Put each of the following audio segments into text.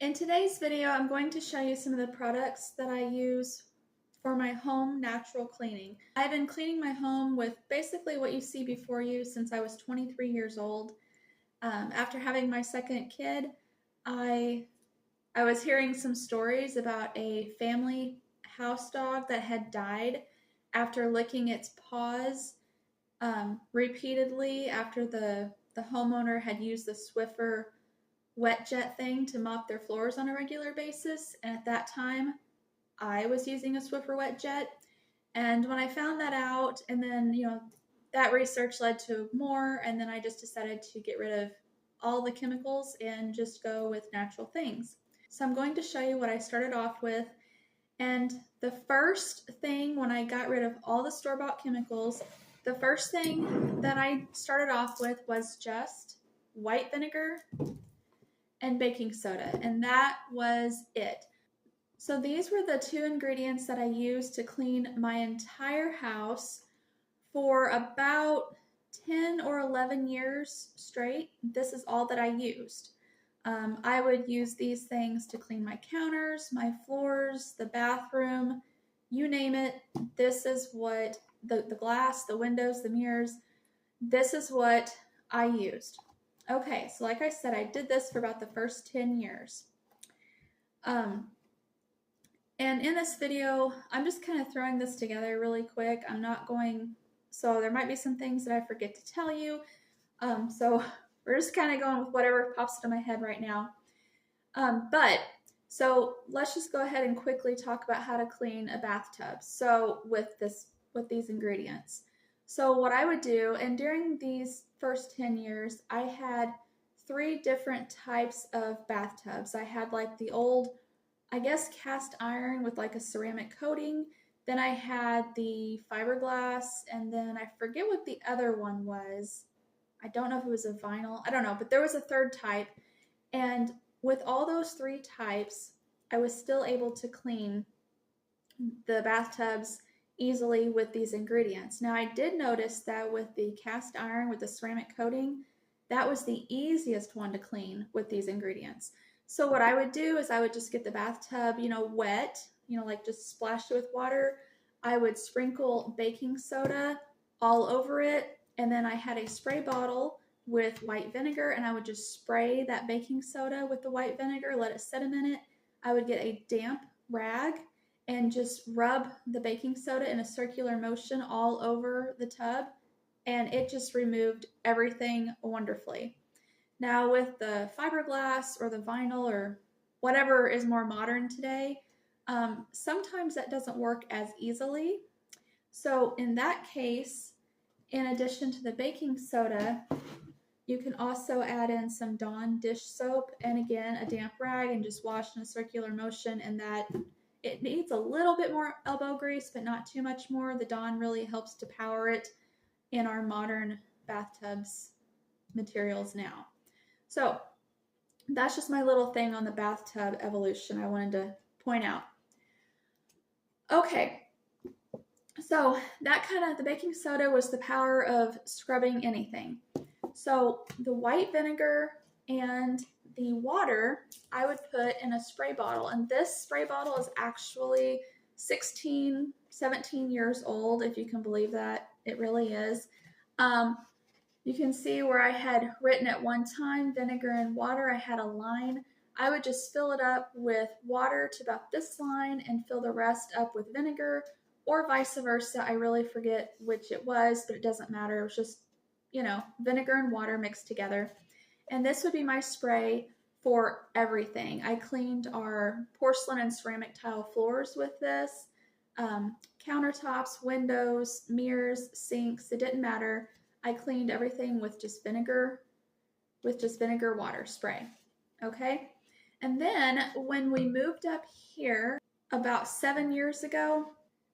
In today's video, I'm going to show you some of the products that I use for my home natural cleaning. I've been cleaning my home with basically what you see before you since I was 23 years old. After having my second kid, I was hearing some stories about a family house dog that had died after licking its paws repeatedly after the homeowner had used the Swiffer wet jet thing to mop their floors on a regular basis. And at that time, I was using a Swiffer wet jet. And when I found that out, and then, that research led to more, and then I just decided to get rid of all the chemicals and just go with natural things. So I'm going to show you what I started off with. And the first thing, when I got rid of all the store-bought chemicals, the first thing that I started off with was just white vinegar and baking soda, and that was it. So these were the two ingredients that I used to clean my entire house for about 10 or 11 years straight. This is all that I used. I would use these things to clean my counters, my floors, the bathroom, you name it. This is what the glass, the windows, the mirrors, this is what I used. Okay, so like I said, I did this for about the first 10 years. And in this video, I'm just kind of throwing this together really quick. I'm not going, so there might be some things that I forget to tell you. So we're just kind of going with whatever pops into my head right now. So let's just go ahead and quickly talk about how to clean a bathtub. So with these ingredients. So what I would do, and during these first 10 years, I had 3 different types of bathtubs. I had like the old, I guess, cast iron with like a ceramic coating. Then I had the fiberglass, and then I forget what the other one was. I don't know if it was a vinyl. I don't know, but there was a third type. And with all those 3 types, I was still able to clean the bathtubs easily with these ingredients. Now I did notice that with the cast iron with the ceramic coating, that was the easiest one to clean with these ingredients. So what I would do is I would just get the bathtub, wet, like just splash it with water. I would sprinkle baking soda all over it, and then I had a spray bottle with white vinegar, and I would just spray that baking soda with the white vinegar, let it sit a minute. I would get a damp rag and just rub the baking soda in a circular motion all over the tub, and it just removed everything wonderfully. Now with the fiberglass or the vinyl or whatever is more modern today, sometimes that doesn't work as easily. So in that case, in addition to the baking soda, you can also add in some Dawn dish soap and again a damp rag and just wash in a circular motion, and that it needs a little bit more elbow grease, but not too much more. The Dawn really helps to power it in our modern bathtubs materials now. So that's just my little thing on the bathtub evolution I wanted to point out. Okay, so the baking soda was the power of scrubbing anything. So the white vinegar and the water I would put in a spray bottle, and this spray bottle is actually 16, 17 years old, if you can believe that. It really is. You can see where I had written at one time, vinegar and water. I had a line. I would just fill it up with water to about this line and fill the rest up with vinegar, or vice versa. I really forget which it was, but it doesn't matter. It was just, vinegar and water mixed together. And this would be my spray for everything. I cleaned our porcelain and ceramic tile floors with this, countertops, windows, mirrors, sinks, it didn't matter. I cleaned everything with just vinegar water spray, okay? And then when we moved up here about 7 years ago,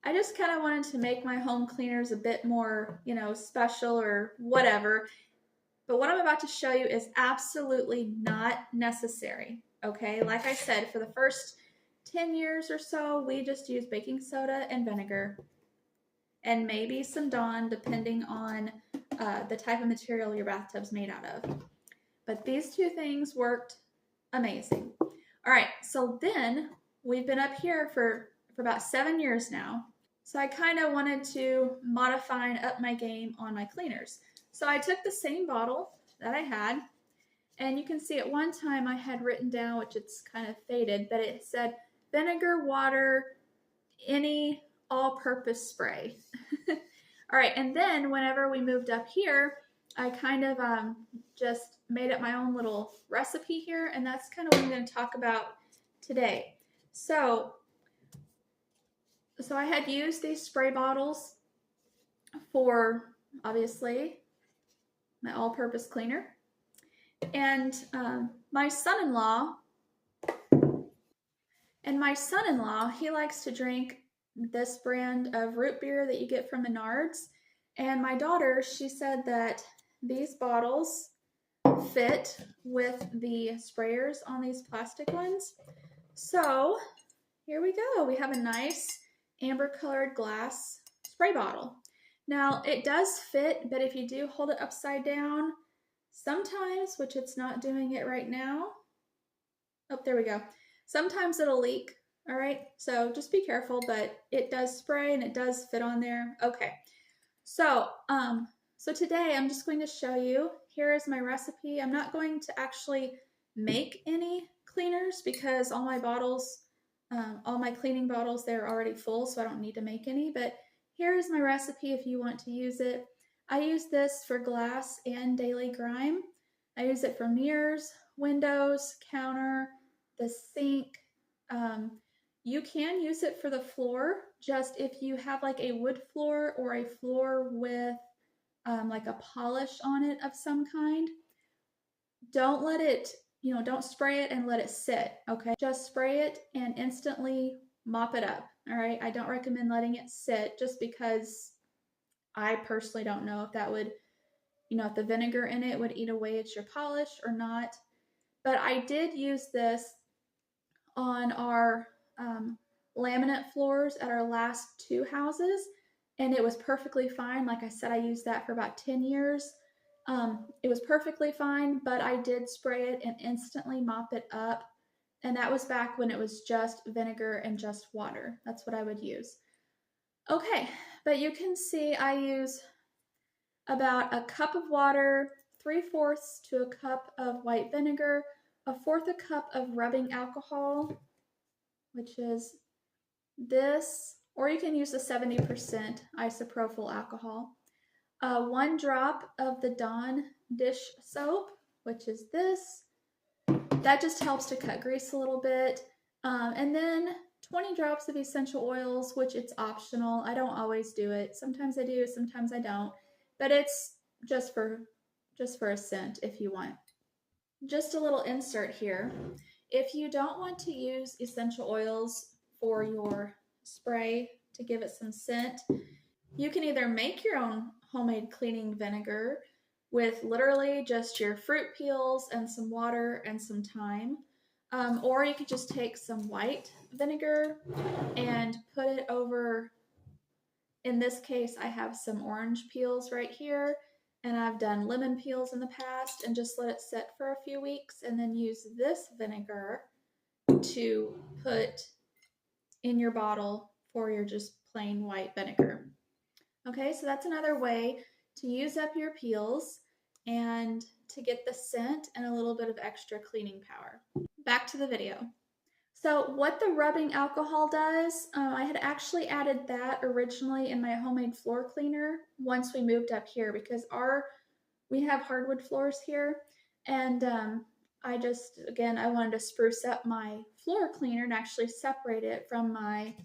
I just kind of wanted to make my home cleaners a bit more, special or whatever. But what I'm about to show you is absolutely not necessary, okay? Like I said, for the first 10 years or so, we just used baking soda and vinegar and maybe some Dawn, depending on the type of material your bathtub's made out of. But these 2 things worked amazing. All right, so then we've been up here for about 7 years now. So I kind of wanted to modify and up my game on my cleaners. So I took the same bottle that I had, and you can see at one time I had written down, which it's kind of faded, but it said vinegar, water, any all-purpose spray. All right, and then whenever we moved up here, I kind of just made up my own little recipe here, and that's kind of what I'm going to talk about today. So I had used these spray bottles for, obviously, my all-purpose cleaner. And my son-in-law, he likes to drink this brand of root beer that you get from Menards. And my daughter, she said that these bottles fit with the sprayers on these plastic ones. So here we go. We have a nice amber colored glass spray bottle. Now it does fit, but if you do hold it upside down, sometimes, which it's not doing it right now. Oh, there we go. Sometimes it'll leak. All right, so just be careful, but it does spray and it does fit on there. Okay, so today I'm just going to show you, here is my recipe. I'm not going to actually make any cleaners because all my bottles, all my cleaning bottles, they're already full, so I don't need to make any, but here is my recipe if you want to use it. I use this for glass and daily grime. I use it for mirrors, windows, counter, the sink. You can use it for the floor, just if you have like a wood floor or a floor with like a polish on it of some kind. Don't let it, don't spray it and let it sit, okay? Just spray it and instantly mop it up, all right? I don't recommend letting it sit just because I personally don't know if that would, if the vinegar in it would eat away at your polish or not. But I did use this on our laminate floors at our last 2 houses, and it was perfectly fine. Like I said, I used that for about 10 years. It was perfectly fine, but I did spray it and instantly mop it up, and that was back when it was just vinegar and just water. That's what I would use. Okay, but you can see I use about a cup of water, 3/4 to a cup of white vinegar, 1/4 a cup of rubbing alcohol, which is this, or you can use the 70% isopropyl alcohol. 1 drop of the Dawn dish soap, which is this. That just helps to cut grease a little bit. And then 20 drops of essential oils, which it's optional. I don't always do it. Sometimes I do, sometimes I don't. But it's just for a scent if you want. Just a little insert here. If you don't want to use essential oils for your spray to give it some scent, you can either make your own homemade cleaning vinegar with literally just your fruit peels and some water and some thyme, or you could just take some white vinegar and put it over. In this case, I have some orange peels right here, and I've done lemon peels in the past, and just let it sit for a few weeks and then use this vinegar to put in your bottle for your just plain white vinegar. Okay, so that's another way to use up your peels and to get the scent and a little bit of extra cleaning power. Back to the video. So what the rubbing alcohol does, I had actually added that originally in my homemade floor cleaner once we moved up here, because we have hardwood floors here, and I wanted to spruce up my floor cleaner and actually separate it from my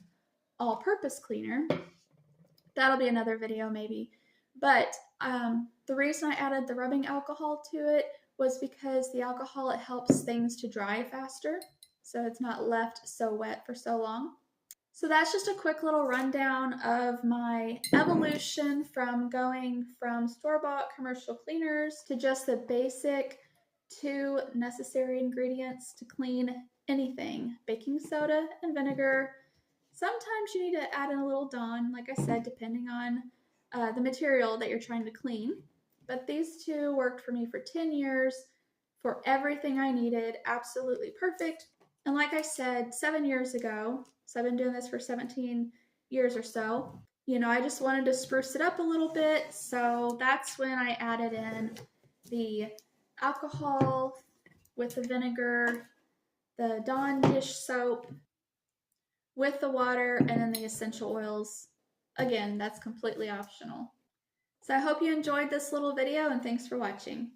all-purpose cleaner. That'll be another video maybe. But the reason I added the rubbing alcohol to it was because the alcohol, it helps things to dry faster, so it's not left so wet for so long. So that's just a quick little rundown of my evolution from going from store-bought commercial cleaners to just the basic 2 necessary ingredients to clean anything: baking soda and vinegar. Sometimes you need to add in a little Dawn, like I said, depending on the material that you're trying to clean. But these 2 worked for me for 10 years for everything I needed. Absolutely perfect. And like I said, 7 years ago, so I've been doing this for 17 years or so, I just wanted to spruce it up a little bit. So that's when I added in the alcohol with the vinegar, the Dawn dish soap with the water, and then the essential oils. Again, that's completely optional. So I hope you enjoyed this little video, and thanks for watching.